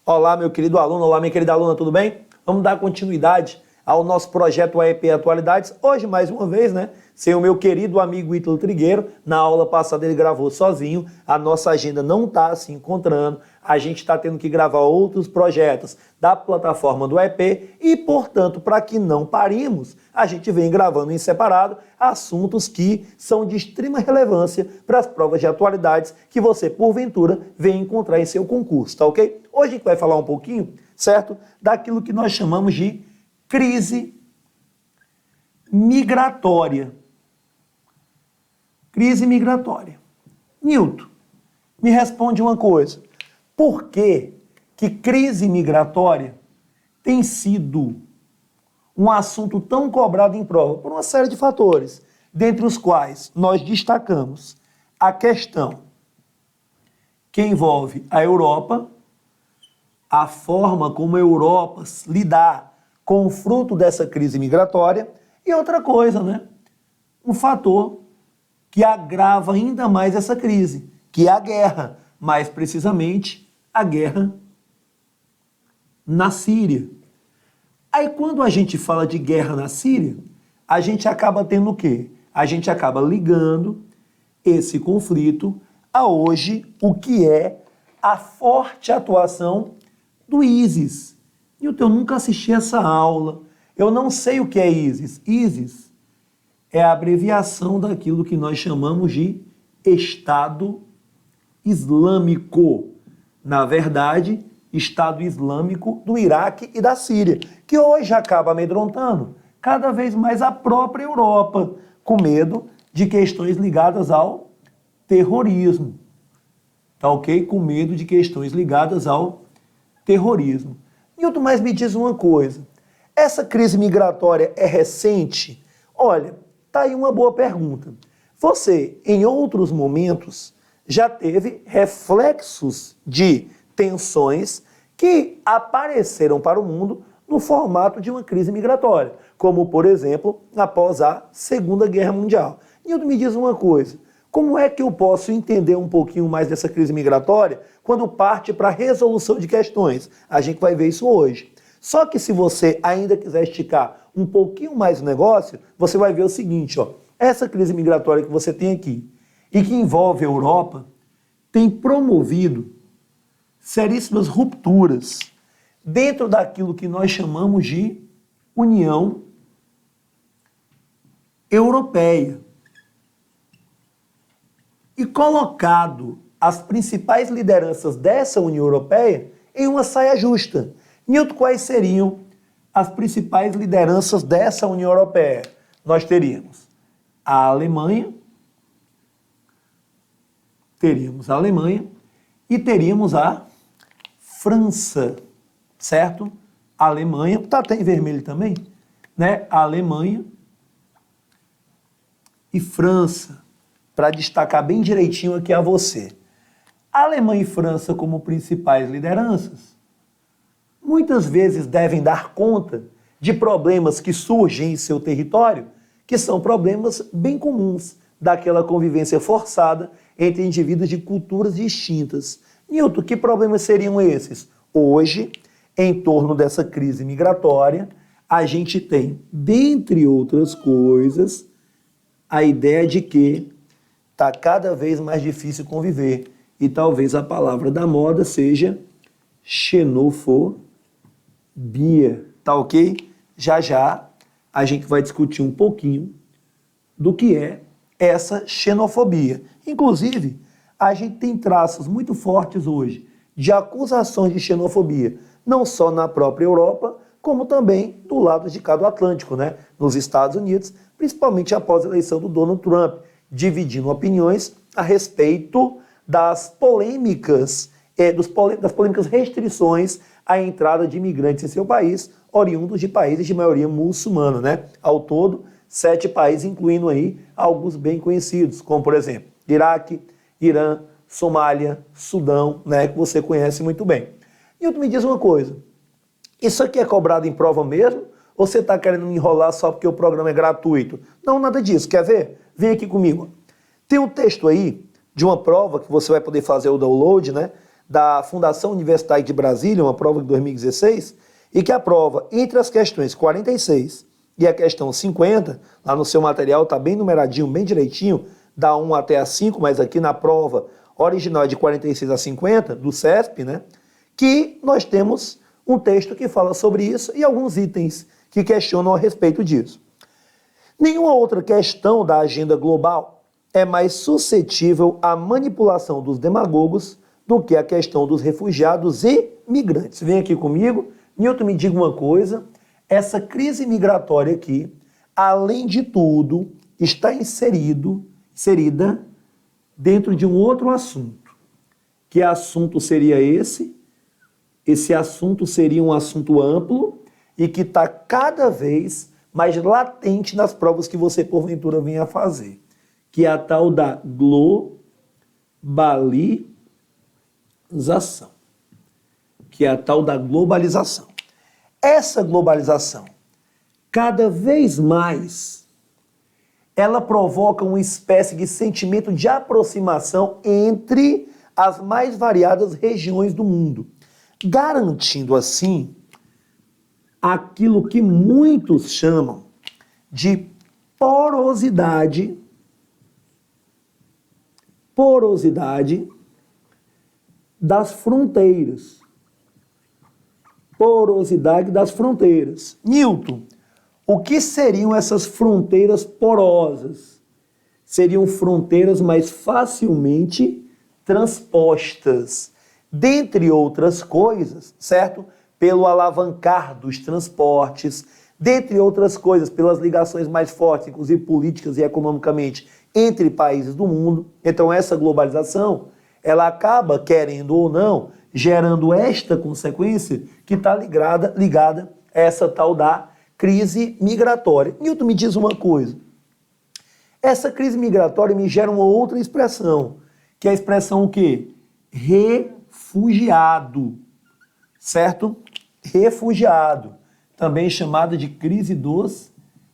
Olá, meu querido aluno, olá, minha querida aluna, tudo bem? Vamos dar continuidade ao nosso projeto AEP Atualidades. Hoje, mais uma vez, sem o meu querido amigo Ítalo Trigueiro. Na aula passada ele gravou sozinho, a nossa agenda não está se encontrando, a gente está tendo que gravar outros projetos da plataforma do AEP e, portanto, para que não parimos, a gente vem gravando em separado assuntos que são de extrema relevância para as provas de atualidades que você, porventura, vem encontrar em seu concurso, tá ok? Hoje a gente vai falar um pouquinho, certo, daquilo que nós chamamos de crise migratória. Crise migratória. Nilton, me responde uma coisa. Por que crise migratória tem sido um assunto tão cobrado em prova? Por uma série de fatores, dentre os quais nós destacamos a questão que envolve a Europa, a forma como a Europa lidar com o fruto dessa crise migratória, e outra coisa, um fator que agrava ainda mais essa crise, que é a guerra, mais precisamente a guerra na Síria. Aí quando a gente fala de guerra na Síria, a gente acaba tendo o quê? A gente acaba ligando esse conflito a hoje o que é a forte atuação do ISIS. Nilton, eu nunca assisti essa aula, eu não sei o que é ISIS. ISIS é a abreviação daquilo que nós chamamos de Estado Islâmico. Na verdade, Estado Islâmico do Iraque e da Síria, que hoje acaba amedrontando cada vez mais a própria Europa, com medo de questões ligadas ao terrorismo. Tá ok? Com medo de questões ligadas ao terrorismo. Nilton, mas me diz uma coisa, essa crise migratória é recente? Olha, tá aí uma boa pergunta. Você, em outros momentos, já teve reflexos de tensões que apareceram para o mundo no formato de uma crise migratória, como, por exemplo, após a Segunda Guerra Mundial. Nilton, me diz uma coisa, como é que eu posso entender um pouquinho mais dessa crise migratória quando parte para a resolução de questões? A gente vai ver isso hoje. Só que se você ainda quiser esticar um pouquinho mais o negócio, você vai ver o seguinte, essa crise migratória que você tem aqui e que envolve a Europa tem promovido seríssimas rupturas dentro daquilo que nós chamamos de União Europeia. E colocado as principais lideranças dessa União Europeia em uma saia justa. Nilton, quais seriam as principais lideranças dessa União Europeia? Nós teríamos a Alemanha e teríamos a França, certo? A Alemanha, tá até em vermelho também, A Alemanha e França. Para destacar bem direitinho aqui a você. A Alemanha e França como principais lideranças, muitas vezes devem dar conta de problemas que surgem em seu território, que são problemas bem comuns daquela convivência forçada entre indivíduos de culturas distintas. Nilton, que problemas seriam esses? Hoje, em torno dessa crise migratória, a gente tem, dentre outras coisas, a ideia de que está cada vez mais difícil conviver. E talvez a palavra da moda seja xenofobia. Tá ok? Já já a gente vai discutir um pouquinho do que é essa xenofobia. Inclusive, a gente tem traços muito fortes hoje de acusações de xenofobia, não só na própria Europa, como também do lado de cá do Atlântico, nos Estados Unidos, principalmente após a eleição do Donald Trump, dividindo opiniões a respeito das polêmicas, das polêmicas restrições à entrada de imigrantes em seu país, oriundos de países de maioria muçulmana, Ao todo, 7 países, incluindo aí alguns bem conhecidos, como, por exemplo, Iraque, Irã, Somália, Sudão, que você conhece muito bem. E me diz uma coisa, isso aqui é cobrado em prova mesmo? Ou você está querendo me enrolar só porque o programa é gratuito? Não, nada disso. Quer ver? Vem aqui comigo. Tem um texto aí de uma prova que você vai poder fazer o download, da Fundação Universitária de Brasília, uma prova de 2016, e que a prova, entre as questões 46 e a questão 50, lá no seu material está bem numeradinho, bem direitinho, da 1 até a 5, mas aqui na prova original é de 46 a 50, do CESP, né? Que nós temos um texto que fala sobre isso e alguns itens que questionam a respeito disso. Nenhuma outra questão da agenda global é mais suscetível à manipulação dos demagogos do que a questão dos refugiados e migrantes. Vem aqui comigo, Newton, me diga uma coisa, essa crise migratória aqui, além de tudo, está inserida dentro de um outro assunto. Que assunto seria esse? Esse assunto seria um assunto amplo e que está cada vez mais latente nas provas que você, porventura, venha a fazer. Que é a tal da globalização. Que é a tal da globalização. Essa globalização, cada vez mais, ela provoca uma espécie de sentimento de aproximação entre as mais variadas regiões do mundo, garantindo assim aquilo que muitos chamam de porosidade das fronteiras. Porosidade das fronteiras. Newton, o que seriam essas fronteiras porosas? Seriam fronteiras mais facilmente transpostas, dentre outras coisas, certo? Pelo alavancar dos transportes, dentre outras coisas, pelas ligações mais fortes, inclusive políticas e economicamente, entre países do mundo. Então essa globalização, ela acaba, querendo ou não, gerando esta consequência que está ligada a essa tal da crise migratória. Newton, me diz uma coisa. Essa crise migratória me gera uma outra expressão, que é a expressão o quê? Refugiado, certo? Refugiado, também chamada de crise dos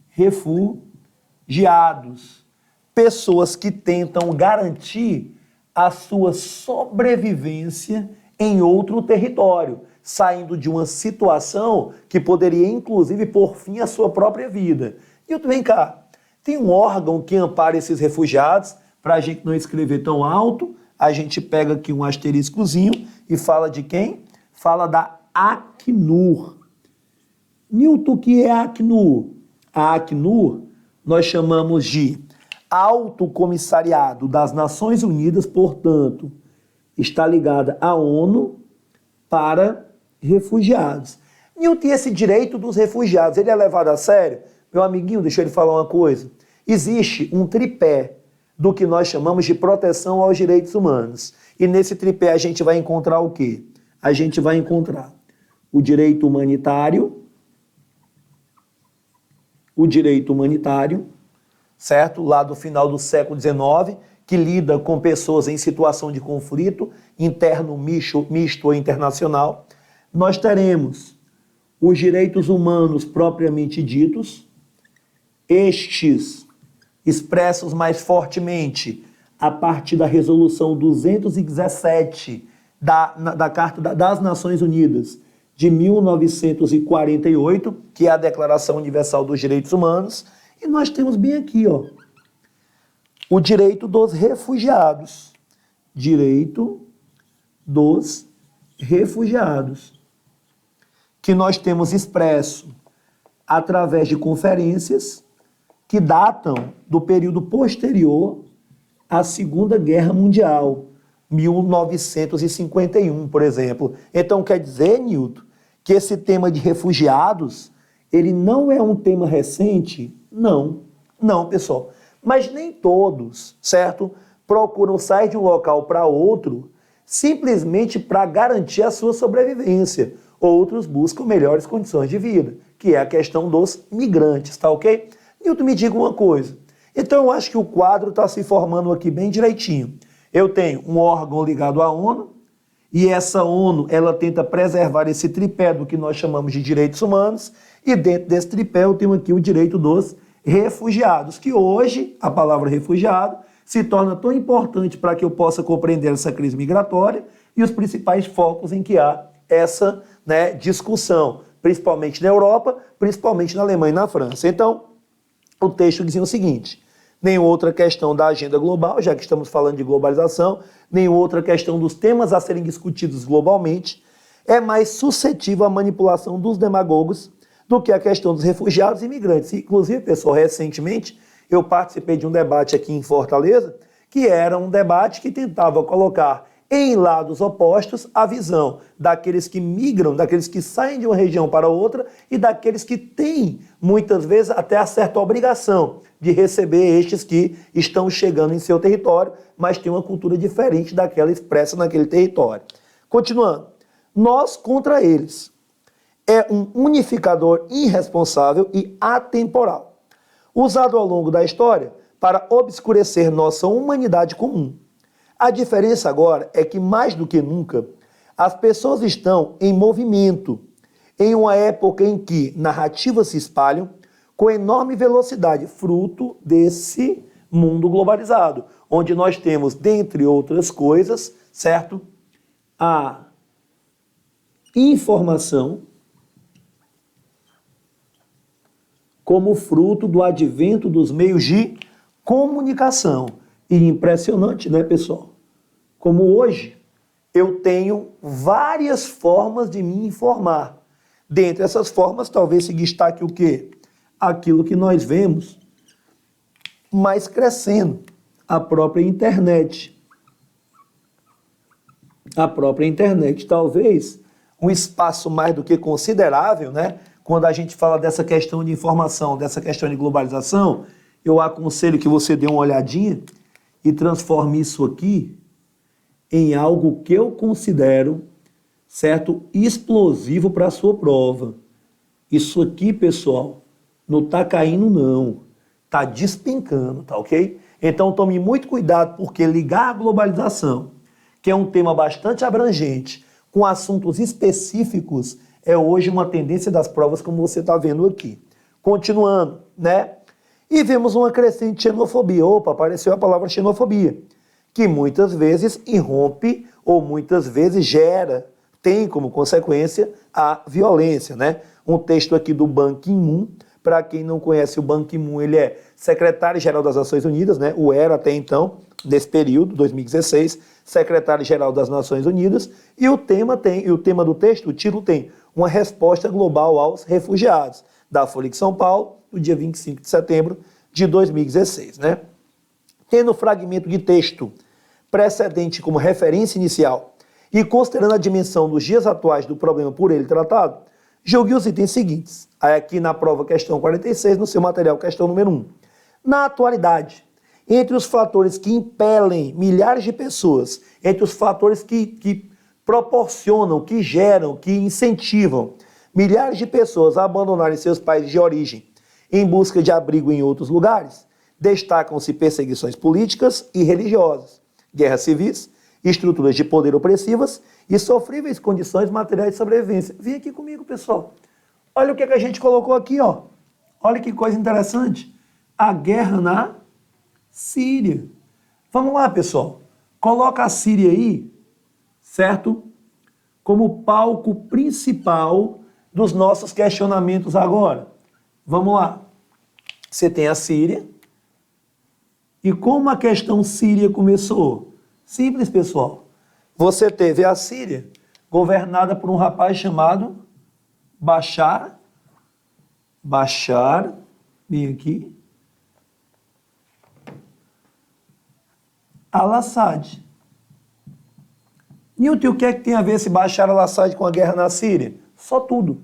refugiados. Pessoas que tentam garantir a sua sobrevivência em outro território, saindo de uma situação que poderia, inclusive, pôr fim à sua própria vida. E vem cá, tem um órgão que ampara esses refugiados, para a gente não escrever tão alto, a gente pega aqui um asteriscozinho e fala de quem? Fala da Acnur. Newton, o que é a Acnur? A Acnur nós chamamos de Alto Comissariado das Nações Unidas, portanto, está ligada à ONU para refugiados. Newton, esse direito dos refugiados, ele é levado a sério? Meu amiguinho, deixa eu lhe falar uma coisa. Existe um tripé do que nós chamamos de proteção aos direitos humanos. E nesse tripé a gente vai encontrar o quê? A gente vai encontrar o direito humanitário, certo? Lá do final do século XIX, que lida com pessoas em situação de conflito interno, misto ou internacional. Nós teremos os direitos humanos propriamente ditos, estes expressos mais fortemente a partir da Resolução 217 da Carta das Nações Unidas de 1948, que é a Declaração Universal dos Direitos Humanos, e nós temos bem aqui, ó, o direito dos refugiados. Direito dos refugiados, que nós temos expresso através de conferências que datam do período posterior à Segunda Guerra Mundial, 1951, por exemplo. Então, quer dizer, Newton, que esse tema de refugiados, ele não é um tema recente? Não, pessoal. Mas nem todos, certo? Procuram sair de um local para outro simplesmente para garantir a sua sobrevivência. Outros buscam melhores condições de vida, que é a questão dos migrantes, tá ok? Newton, me diga uma coisa. Então, eu acho que o quadro está se formando aqui bem direitinho. Eu tenho um órgão ligado à ONU, e essa ONU, ela tenta preservar esse tripé do que nós chamamos de direitos humanos, e dentro desse tripé eu tenho aqui o direito dos refugiados, que hoje, a palavra refugiado, se torna tão importante para que eu possa compreender essa crise migratória e os principais focos em que há essa, né, discussão, principalmente na Europa, principalmente na Alemanha e na França. Então, o texto dizia o seguinte: nenhuma outra questão da agenda global, já que estamos falando de globalização, nenhuma outra questão dos temas a serem discutidos globalmente é mais suscetível à manipulação dos demagogos do que a questão dos refugiados e imigrantes. Inclusive, pessoal, recentemente eu participei de um debate aqui em Fortaleza, que era um debate que tentava colocar em lados opostos a visão daqueles que migram, daqueles que saem de uma região para outra e daqueles que têm, muitas vezes, até a certa obrigação de receber estes que estão chegando em seu território, mas têm uma cultura diferente daquela expressa naquele território. Continuando, nós contra eles é um unificador irresponsável e atemporal, usado ao longo da história para obscurecer nossa humanidade comum. A diferença agora é que, mais do que nunca, as pessoas estão em movimento, em uma época em que narrativas se espalham com enorme velocidade, fruto desse mundo globalizado, onde nós temos, dentre outras coisas, certo? A informação como fruto do advento dos meios de comunicação. E impressionante, né, pessoal? Como hoje eu tenho várias formas de me informar. Dentre essas formas, talvez se destaque o quê? Aquilo que nós vemos mais crescendo, a própria internet. A própria internet, talvez um espaço mais do que considerável, né? Quando a gente fala dessa questão de informação, dessa questão de globalização, eu aconselho que você dê uma olhadinha e transforme isso aqui em algo que eu considero, certo, explosivo para a sua prova. Isso aqui, pessoal, não está caindo não, está despencando, tá ok? Então tome muito cuidado, porque ligar a globalização, que é um tema bastante abrangente, com assuntos específicos, é hoje uma tendência das provas, como você está vendo aqui. Continuando, né? E vemos uma crescente xenofobia. Opa, apareceu a palavra xenofobia, que muitas vezes irrompe ou muitas vezes gera, tem como consequência a violência, né? Um texto aqui do Ban Ki-moon. Para quem não conhece o Ban Ki-moon, ele é secretário-geral das Nações Unidas, né? O era até então, nesse período, 2016, secretário-geral das Nações Unidas, e o tema do texto, o título tem uma resposta global aos refugiados, da Folha de São Paulo, no dia 25 de setembro de 2016, né? Tendo o fragmento de texto precedente como referência inicial e considerando a dimensão dos dias atuais do problema por ele tratado, julgue os itens seguintes. Aí aqui na prova, questão 46, no seu material, questão número 1. Na atualidade, entre os fatores que impelem milhares de pessoas, entre os fatores que proporcionam, que geram, que incentivam milhares de pessoas a abandonarem seus países de origem em busca de abrigo em outros lugares, destacam-se perseguições políticas e religiosas, guerras civis, estruturas de poder opressivas e sofríveis condições materiais de sobrevivência. Vem aqui comigo, pessoal. Olha o que a gente colocou aqui, ó. Olha que coisa interessante. A guerra na Síria. Vamos lá, pessoal. Coloca a Síria aí, certo? Como palco principal dos nossos questionamentos agora. Vamos lá. Você tem a Síria. E como a questão Síria começou? Simples, pessoal. Você teve a Síria governada por um rapaz chamado Bashar, bem aqui, al-Assad. Newton, o que é que tem a ver esse Bashar al-Assad com a guerra na Síria? Só tudo.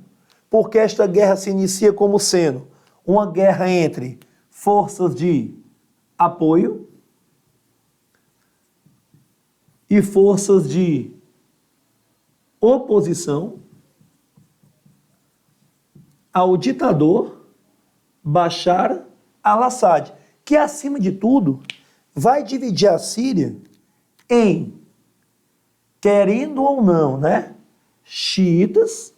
Porque esta guerra se inicia como sendo uma guerra entre forças de apoio e forças de oposição ao ditador Bashar al-Assad, que, acima de tudo, vai dividir a Síria em, querendo ou não, né, xiitas,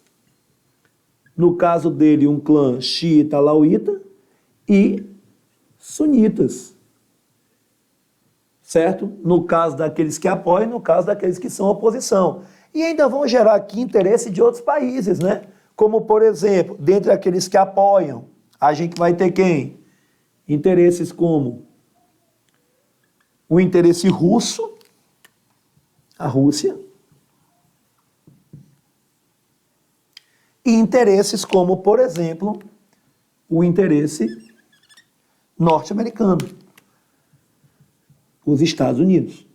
no caso dele um clã xiita alauíta, e sunitas. certo? No caso daqueles que apoiam, no caso daqueles que são oposição. E ainda vão gerar aqui interesse de outros países, né? Como, por exemplo, dentre aqueles que apoiam, a gente vai ter quem? Interesses como o interesse russo, a Rússia, e interesses como, por exemplo, o interesse norte-americano, os Estados Unidos.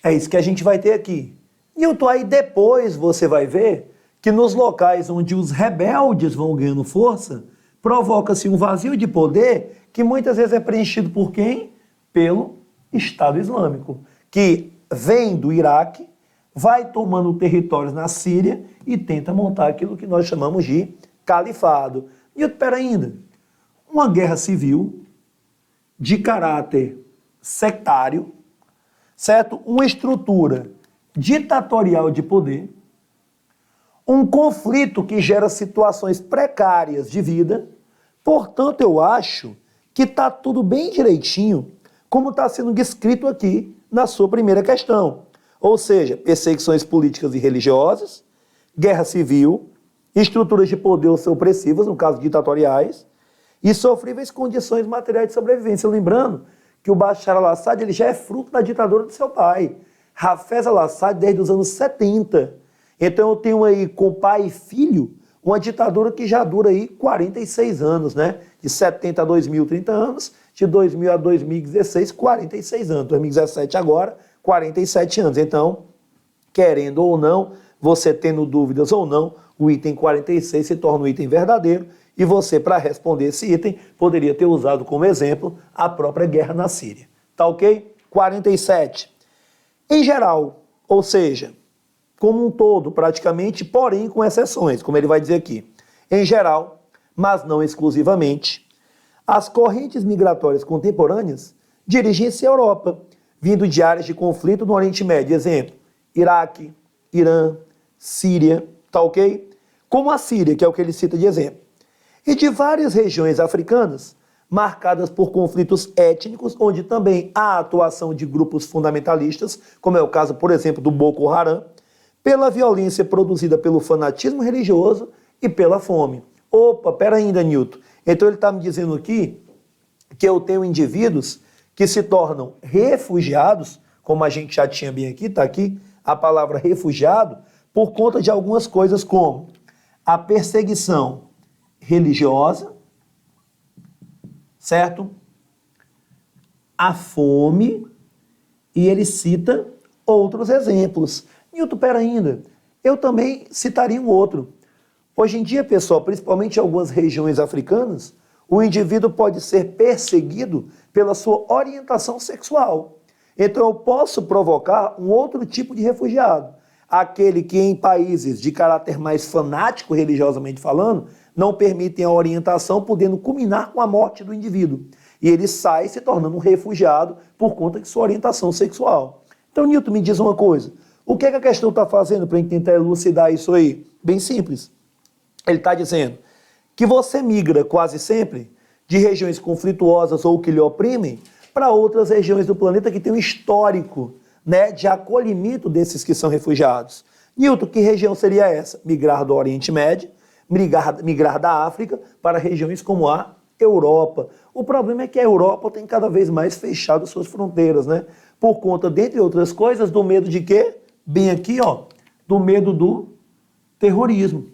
É isso que a gente vai ter aqui. Newton, aí depois você vai ver que nos locais onde os rebeldes vão ganhando força, provoca-se um vazio de poder que muitas vezes é preenchido por quem? Pelo Estado Islâmico, que vem do Iraque, vai tomando territórios na Síria e tenta montar aquilo que nós chamamos de califado. E espera ainda, uma guerra civil de caráter sectário, certo? Uma estrutura ditatorial de poder, um conflito que gera situações precárias de vida. Portanto, eu acho que está tudo bem direitinho, como está sendo descrito aqui na sua primeira questão. Ou seja, perseguições políticas e religiosas, guerra civil, estruturas de poder opressivas, no caso ditatoriais, e sofríveis condições materiais de sobrevivência. Lembrando que o Bashar al-Assad ele já é fruto da ditadura do seu pai, Hafez al-Assad, desde os anos 70. Então eu tenho aí, com pai e filho, uma ditadura que já dura aí 46 anos, né? De 70 a 2000, 30 anos, de 2000 a 2016, 46 anos. 2017 agora, 47 anos. Então, querendo ou não, você tendo dúvidas ou não, o item 46 se torna um item verdadeiro e você, para responder esse item, poderia ter usado como exemplo a própria guerra na Síria. Tá ok? 47. Em geral, ou seja, como um todo, praticamente, porém com exceções, como ele vai dizer aqui. Em geral, mas não exclusivamente, as correntes migratórias contemporâneas dirigem-se à Europa, vindo de áreas de conflito no Oriente Médio. Exemplo, Iraque, Irã, Síria, tá ok? Como a Síria, que é o que ele cita de exemplo. E de várias regiões africanas, marcadas por conflitos étnicos, onde também há atuação de grupos fundamentalistas, como é o caso, por exemplo, do Boko Haram, pela violência produzida pelo fanatismo religioso e pela fome. Opa, pera ainda, Newton. Então ele está me dizendo aqui que eu tenho indivíduos que se tornam refugiados, como a gente já tinha bem aqui, está aqui a palavra refugiado, por conta de algumas coisas como a perseguição religiosa, certo? A fome, e ele cita outros exemplos. Newton, pera ainda, eu também citaria um outro. Hoje em dia, pessoal, principalmente em algumas regiões africanas, o indivíduo pode ser perseguido pela sua orientação sexual. Então eu posso provocar um outro tipo de refugiado, aquele que em países de caráter mais fanático, religiosamente falando, não permitem a orientação, podendo culminar com a morte do indivíduo. E ele sai se tornando um refugiado por conta de sua orientação sexual. Então, Newton, me diz uma coisa. O que é que a questão está fazendo para a gente tentar elucidar isso aí? Bem simples. Ele está dizendo que você migra quase sempre de regiões conflituosas ou que lhe oprimem para outras regiões do planeta que têm um histórico, né, de acolhimento desses que são refugiados. Newton, que região seria essa? Migrar do Oriente Médio, migrar da África para regiões como a Europa. O problema é que a Europa tem cada vez mais fechado suas fronteiras, né? Por conta, dentre outras coisas, do medo de quê? Bem aqui, ó, do medo do terrorismo.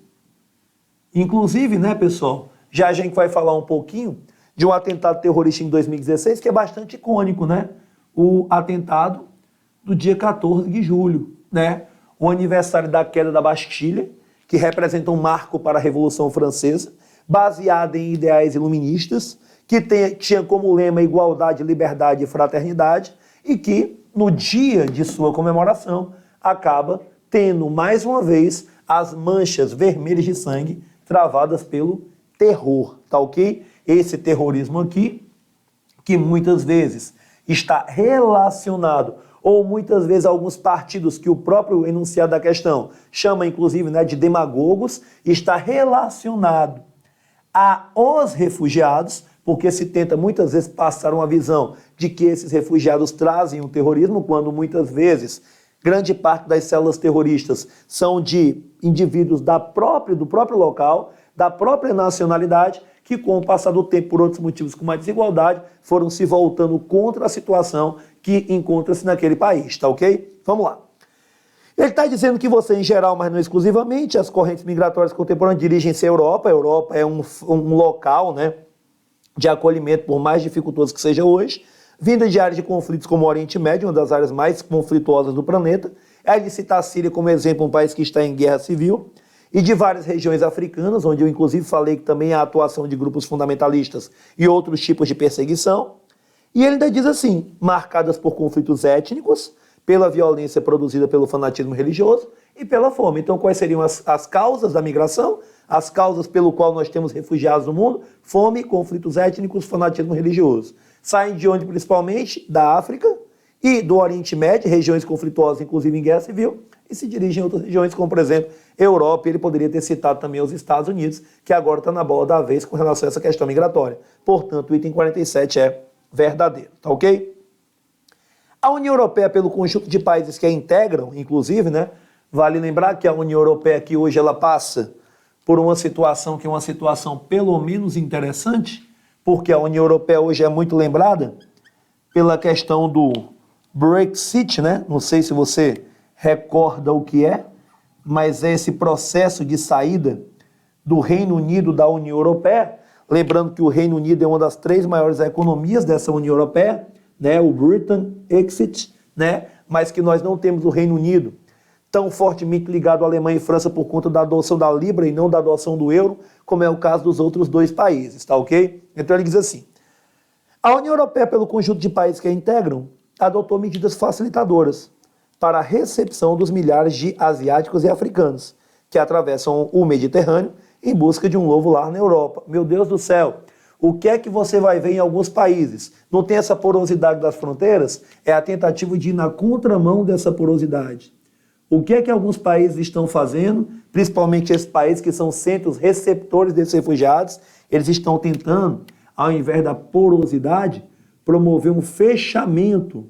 Inclusive, né, pessoal, já a gente vai falar um pouquinho de um atentado terrorista em 2016 que é bastante icônico, né? O atentado do dia 14 de julho, né? O aniversário da queda da Bastilha, que representa um marco para a Revolução Francesa, baseada em ideais iluministas, que tinha como lema igualdade, liberdade e fraternidade, e que, no dia de sua comemoração, acaba tendo, mais uma vez, as manchas vermelhas de sangue travadas pelo terror, tá ok? Esse terrorismo aqui, que muitas vezes está relacionado, ou muitas vezes alguns partidos que o próprio enunciado da questão chama, inclusive, né, de demagogos, está relacionado a os refugiados, porque se tenta muitas vezes passar uma visão de que esses refugiados trazem o terrorismo, quando muitas vezes grande parte das células terroristas são de indivíduos do próprio local, da própria nacionalidade, que com o passar do tempo, por outros motivos, como a desigualdade, foram se voltando contra a situação que encontra-se naquele país, tá ok? Vamos lá. Ele está dizendo que você, em geral, mas não exclusivamente, as correntes migratórias contemporâneas dirigem-se à Europa. A Europa é um local, né, de acolhimento, por mais dificultoso que seja hoje, vinda de áreas de conflitos como o Oriente Médio, uma das áreas mais conflituosas do planeta. Aí ele cita a Síria como exemplo, um país que está em guerra civil, e de várias regiões africanas, onde eu inclusive falei que também há atuação de grupos fundamentalistas e outros tipos de perseguição. E ele ainda diz assim, marcadas por conflitos étnicos, pela violência produzida pelo fanatismo religioso e pela fome. Então, quais seriam as causas da migração? As causas pelo qual nós temos refugiados no mundo? Fome, conflitos étnicos, fanatismo religioso. Saem de onde principalmente? Da África e do Oriente Médio, regiões conflituosas, inclusive em guerra civil, e se dirigem a outras regiões, como por exemplo, Europa. Ele poderia ter citado também os Estados Unidos, que agora está na bola da vez com relação a essa questão migratória. Portanto, o item 47 é verdadeiro, tá ok? A União Europeia, pelo conjunto de países que a integram, inclusive, né? Vale lembrar que a União Europeia que hoje ela passa por uma situação que é uma situação pelo menos interessante, porque a União Europeia hoje é muito lembrada pela questão do Brexit, né? Não sei se você recorda o que é, mas é esse processo de saída do Reino Unido da União Europeia. Lembrando que o Reino Unido é uma das 3 maiores economias dessa União Europeia, né? O Britain Exit, né? Mas que nós não temos o Reino Unido tão fortemente ligado à Alemanha e França por conta da adoção da Libra e não da adoção do euro, como é o caso dos outros 2 países, tá ok? Então ele diz assim, a União Europeia, pelo conjunto de países que a integram, adotou medidas facilitadoras para a recepção dos milhares de asiáticos e africanos que atravessam o Mediterrâneo em busca de um novo lar na Europa. Meu Deus do céu, o que é que você vai ver em alguns países? Não tem essa porosidade das fronteiras? É a tentativa de ir na contramão dessa porosidade. O que é que alguns países estão fazendo, principalmente esses países que são centros receptores desses refugiados? Eles estão tentando, ao invés da porosidade, promover um fechamento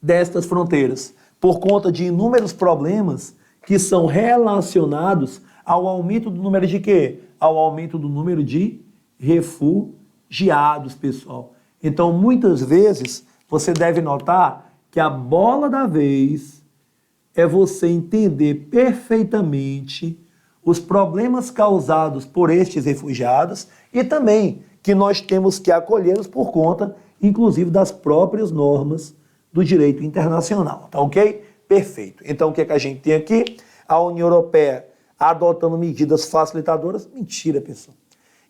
destas fronteiras, por conta de inúmeros problemas que são relacionados ao aumento do número de quê? Ao aumento do número de refugiados, pessoal. Então, muitas vezes, você deve notar que a bola da vez é você entender perfeitamente os problemas causados por estes refugiados e também que nós temos que acolhê-los por conta, inclusive, das próprias normas do direito internacional, tá ok? Perfeito. Então, o que é que a gente tem aqui? A União Europeia adotando medidas facilitadoras. Mentira, pessoal.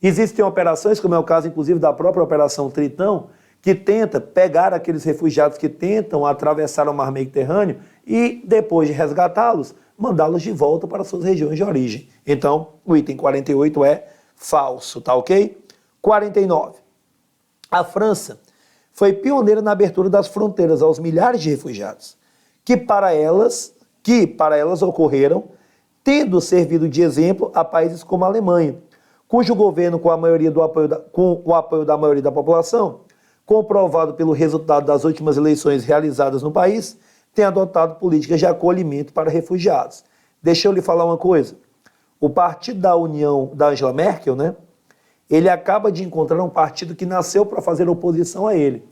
Existem operações, como é o caso, inclusive, da própria Operação Tritão, que tenta pegar aqueles refugiados que tentam atravessar o mar Mediterrâneo e, depois de resgatá-los, mandá-los de volta para suas regiões de origem. Então, o item 48 é falso, tá ok? 49. A França foi pioneira na abertura das fronteiras aos milhares de refugiados, que para elas ocorreram, tendo servido de exemplo a países como a Alemanha, cujo governo, com o apoio da maioria da população, comprovado pelo resultado das últimas eleições realizadas no país, tem adotado políticas de acolhimento para refugiados. Deixa eu lhe falar uma coisa. O partido da União da Angela Merkel, né? Ele acaba de encontrar um partido que nasceu para fazer oposição a ele.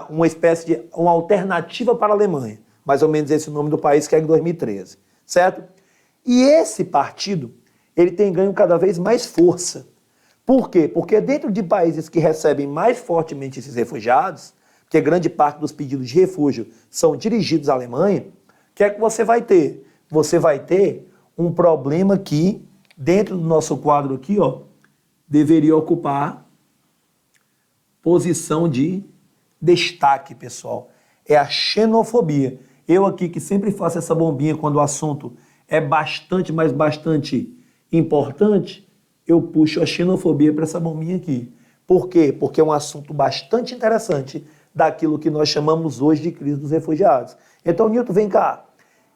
Uma espécie de uma alternativa para a Alemanha. Mais ou menos esse é o nome do país, que é em 2013. Certo? E esse partido, ele tem ganho cada vez mais força. Por quê? Porque dentro de países que recebem mais fortemente esses refugiados, porque grande parte dos pedidos de refúgio são dirigidos à Alemanha, o que é que você vai ter? Você vai ter um problema que, dentro do nosso quadro aqui, ó, deveria ocupar posição de destaque, pessoal. É a xenofobia. Eu aqui, que sempre faço essa bombinha quando o assunto é bastante, mas bastante importante, eu puxo a xenofobia para essa bombinha aqui. Por quê? Porque é um assunto bastante interessante daquilo que nós chamamos hoje de crise dos refugiados. Então, Nilton, vem cá.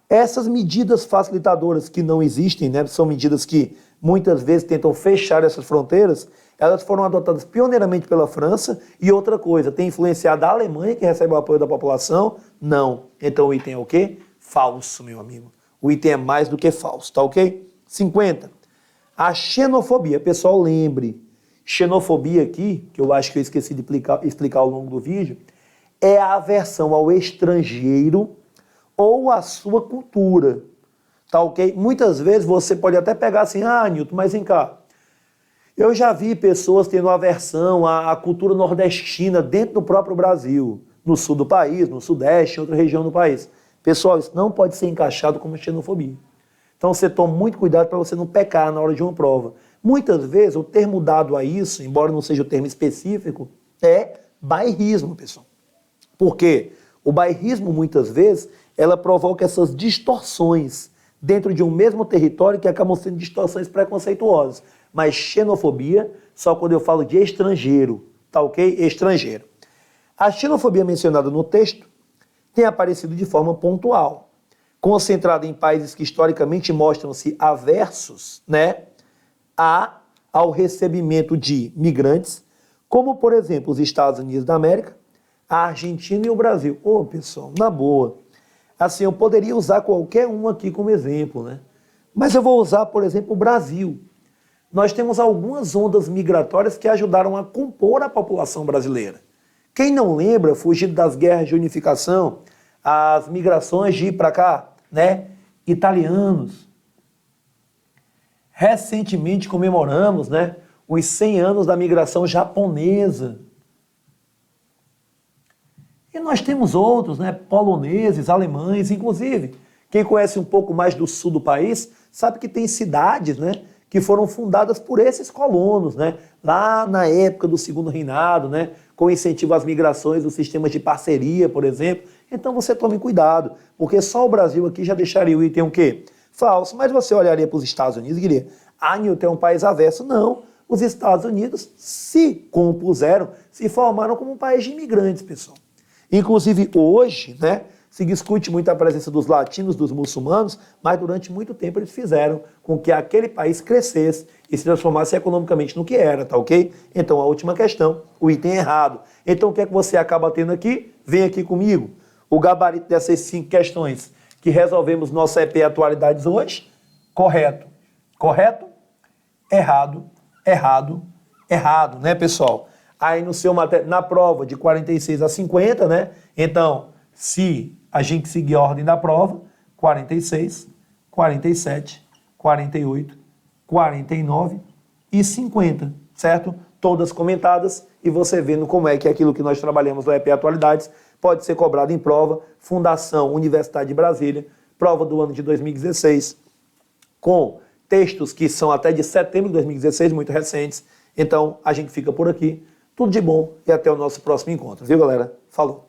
Essas medidas facilitadoras que não existem, né, são medidas que muitas vezes tentam fechar essas fronteiras, elas foram adotadas pioneiramente pela França. E outra coisa, tem influenciado a Alemanha, que recebe o apoio da população? Não. Então o item é o quê? Falso, meu amigo. O item é mais do que falso, tá ok? 50. A xenofobia. Pessoal, lembre, xenofobia aqui, que eu acho que eu esqueci de explicar ao longo do vídeo, é a aversão ao estrangeiro ou à sua cultura, tá ok? Muitas vezes você pode até pegar assim, Nilton, mas vem cá, eu já vi pessoas tendo aversão à cultura nordestina dentro do próprio Brasil, no sul do país, no sudeste, em outra região do país. Pessoal, isso não pode ser encaixado como xenofobia. Então você toma muito cuidado para você não pecar na hora de uma prova. Muitas vezes o termo dado a isso, embora não seja o termo específico, é bairrismo, pessoal. Por quê? O bairrismo, muitas vezes, ela provoca essas distorções dentro de um mesmo território que acabam sendo distorções preconceituosas. Mas xenofobia, só quando eu falo de estrangeiro, tá ok? Estrangeiro. A xenofobia mencionada no texto tem aparecido de forma pontual, concentrada em países que historicamente mostram-se aversos, né, ao recebimento de migrantes, como, por exemplo, os Estados Unidos da América, a Argentina e o Brasil. Ô, pessoal, na boa. Assim, eu poderia usar qualquer um aqui como exemplo, né? Mas eu vou usar, por exemplo, o Brasil. Nós temos algumas ondas migratórias que ajudaram a compor a população brasileira. Quem não lembra, fugido das guerras de unificação, as migrações de ir para cá, né? Italianos. Recentemente comemoramos, né, os 100 anos da migração japonesa. E nós temos outros, né, poloneses, alemães, inclusive. Quem conhece um pouco mais do sul do país sabe que tem cidades, né, que foram fundadas por esses colonos, né, lá na época do Segundo Reinado, né, com incentivo às migrações, os sistemas de parceria, por exemplo. Então você tome cuidado, porque só o Brasil aqui já deixaria o item o quê? Falso. Mas você olharia para os Estados Unidos e diria, Nilton é um país averso. Não, os Estados Unidos se compuseram, se formaram como um país de imigrantes, pessoal. Inclusive hoje, né, se discute muito a presença dos latinos, dos muçulmanos, mas durante muito tempo eles fizeram com que aquele país crescesse e se transformasse economicamente no que era, tá ok? Então a última questão, o item errado. Então o que é que você acaba tendo aqui? Vem aqui comigo. O gabarito dessas 5 questões que resolvemos no nosso EP Atualidades hoje, correto. Correto? Errado, errado, errado, né, pessoal? Aí no seu na prova de 46 a 50, né? Então, se a gente seguir a ordem da prova, 46, 47, 48, 49 e 50, certo? Todas comentadas e você vendo como é que aquilo que nós trabalhamos no EP Atualidades pode ser cobrado em prova. Fundação Universidade de Brasília, prova do ano de 2016, com textos que são até de setembro de 2016, muito recentes. Então, a gente fica por aqui. Tudo de bom e até o nosso próximo encontro. Viu, galera? Falou!